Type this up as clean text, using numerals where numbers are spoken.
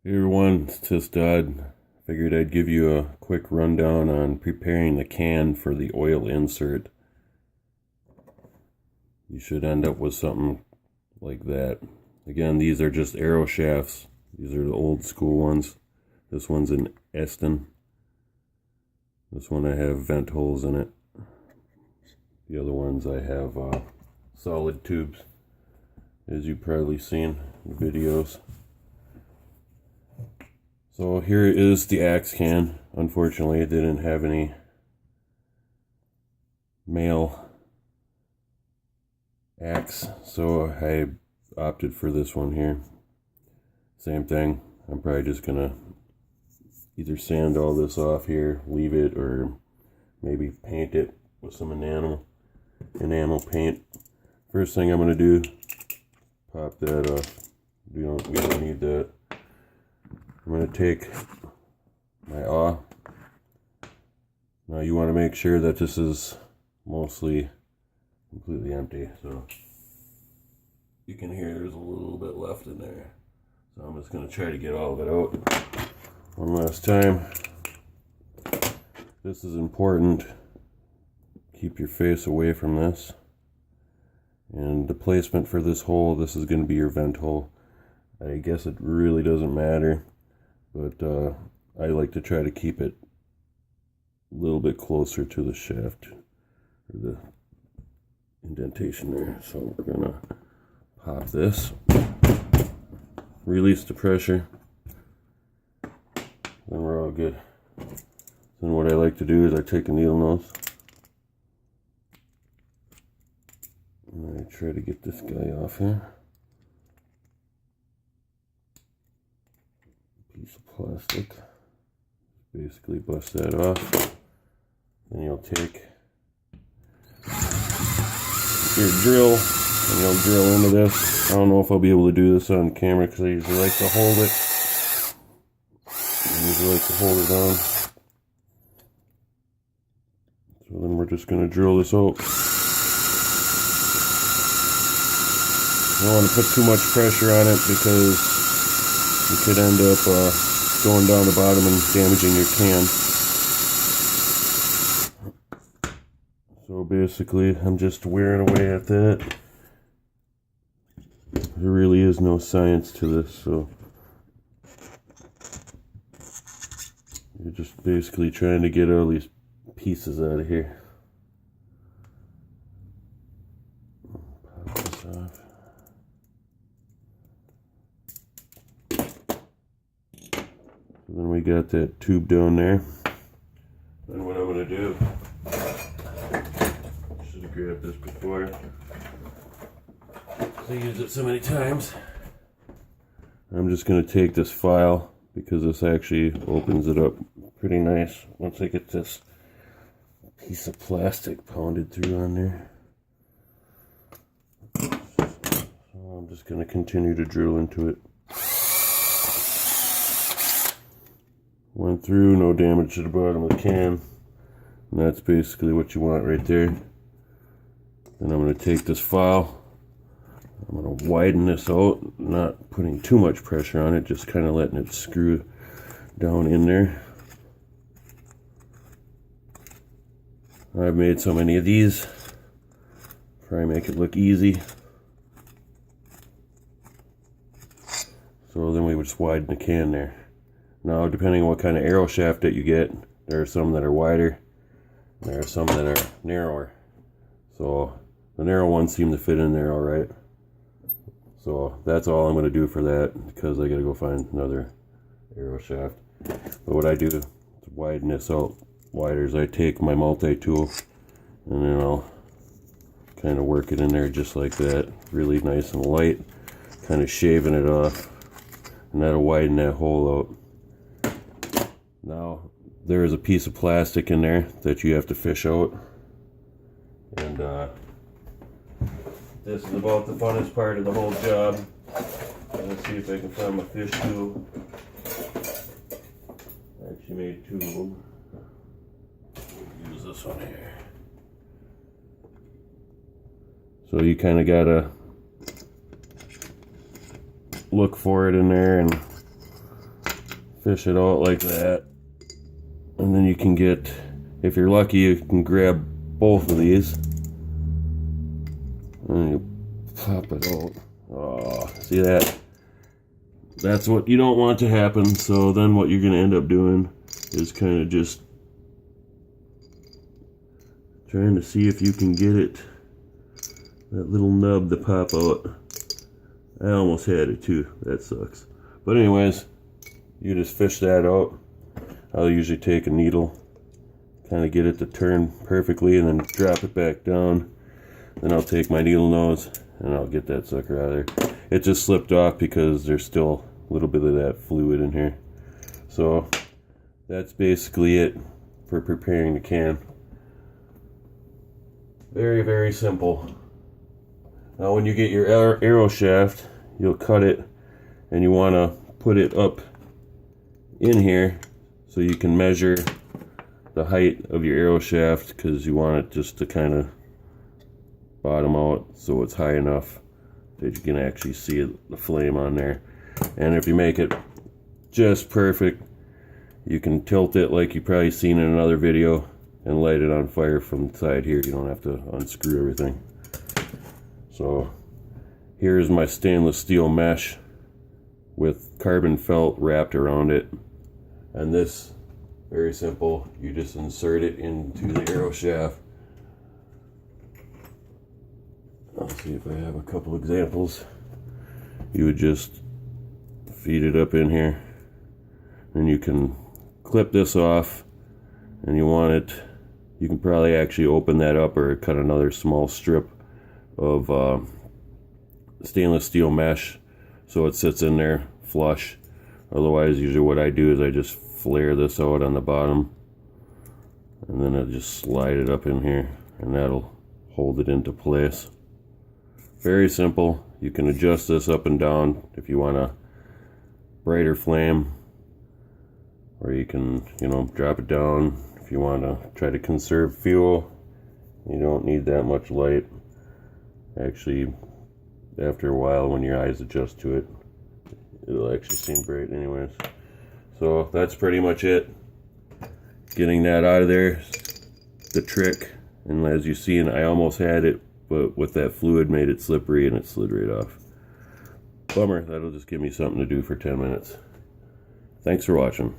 Hey everyone, it's just Dodd. Figured I'd give you a quick rundown on preparing the can for the oil insert. You should end up with something like that. Again, these are just arrow shafts. These are the old school ones. This one's an Eston. This one I have vent holes in it. The other ones I have solid tubes, as you've probably seen in videos. So here is the axe can. Unfortunately, it didn't have any male axe, so I opted for this one here. Same thing. I'm probably just gonna either sand all this off here, leave it, or maybe paint it with some enamel paint. First thing I'm gonna do, pop that off. We don't need that. I'm going to take my awl. Now you want to make sure that this is mostly completely empty. So you can hear there's a little bit left in there. So I'm just going to try to get all of it out one last time. This is important. Keep your face away from this. And the placement for this hole, this is going to be your vent hole. I guess it really doesn't matter. But I like to try to keep it a little bit closer to the shaft, or the indentation there. So we're going to pop this, release the pressure, then we're all good. Then what I like to do is I take a needle nose, and I try to get this guy off here. Piece of plastic, basically bust that off. Then you'll take your drill and you'll drill into this. I don't know if I'll be able to do this on camera because I usually like to hold it. On. So then we're just going to drill this out. I don't want to put too much pressure on it because you could end up going down the bottom and damaging your can. So basically, I'm just wearing away at that. There really is no science to this, so you're just basically trying to get all these pieces out of here. Pop this off. Then we got that tube down there. Then what I'm going to do, should have grabbed this before, I used it so many times. I'm just going to take this file, because this actually opens it up pretty nice once I get this piece of plastic pounded through on there. So I'm just going to continue to drill into it. Went through, no damage to the bottom of the can. And that's basically what you want right there. Then I'm going to take this file. I'm going to widen this out, not putting too much pressure on it, just kind of letting it screw down in there. I've made so many of these. Try and make it look easy. So then we would just widen the can there. Now, depending on what kind of arrow shaft that you get, there are some that are wider, and there are some that are narrower. So the narrow ones seem to fit in there all right. So that's all I'm going to do for that, because I got to go find another arrow shaft. But what I do to widen this out wider is I take my multi-tool, and then I'll kind of work it in there just like that, really nice and light, kind of shaving it off, and that'll widen that hole out. Now, there is a piece of plastic in there that you have to fish out. And this is about the funnest part of the whole job. Let's see if I can find my fish tool. I actually made two of them. We'll use this one here. So you kind of gotta look for it in there and fish it out like that. And then you can get, if you're lucky, you can grab both of these. And you pop it out. Oh, see that? That's what you don't want to happen. So then what you're going to end up doing is kind of just trying to see if you can get it, that little nub to pop out. I almost had it too. That sucks. But anyways, you just fish that out. I'll usually take a needle, kind of get it to turn perfectly, and then drop it back down. Then I'll take my needle nose and I'll get that sucker out of there. It just slipped off because there's still a little bit of that fluid in here. So that's basically it for preparing the can. Very, very simple. Now when you get your arrow shaft, you'll cut it and you want to put it up in here so you can measure the height of your arrow shaft, because you want it just to kind of bottom out so it's high enough that you can actually see it, the flame on there. And if you make it just perfect, you can tilt it like you've probably seen in another video and light it on fire from the side here. You don't have to unscrew everything. So here's my stainless steel mesh with carbon felt wrapped around it. And this, very simple, you just insert it into the arrow shaft. I'll see if I have a couple examples. You would just feed it up in here, and you can clip this off, and you want it, you can probably actually open that up or cut another small strip of stainless steel mesh so it sits in there flush. Otherwise, usually what I do is I just flare this out on the bottom, and then I just slide it up in here, and that'll hold it into place. Very simple. You can adjust this up and down if you want a brighter flame, or you can, drop it down if you want to try to conserve fuel. You don't need that much light. Actually, after a while, when your eyes adjust to it, it'll actually seem bright anyways. So that's pretty much it. Getting that out of there, the trick. And as you see, I almost had it, but with that fluid made it slippery and it slid right off. Bummer. That'll just give me something to do for 10 minutes. Thanks for watching.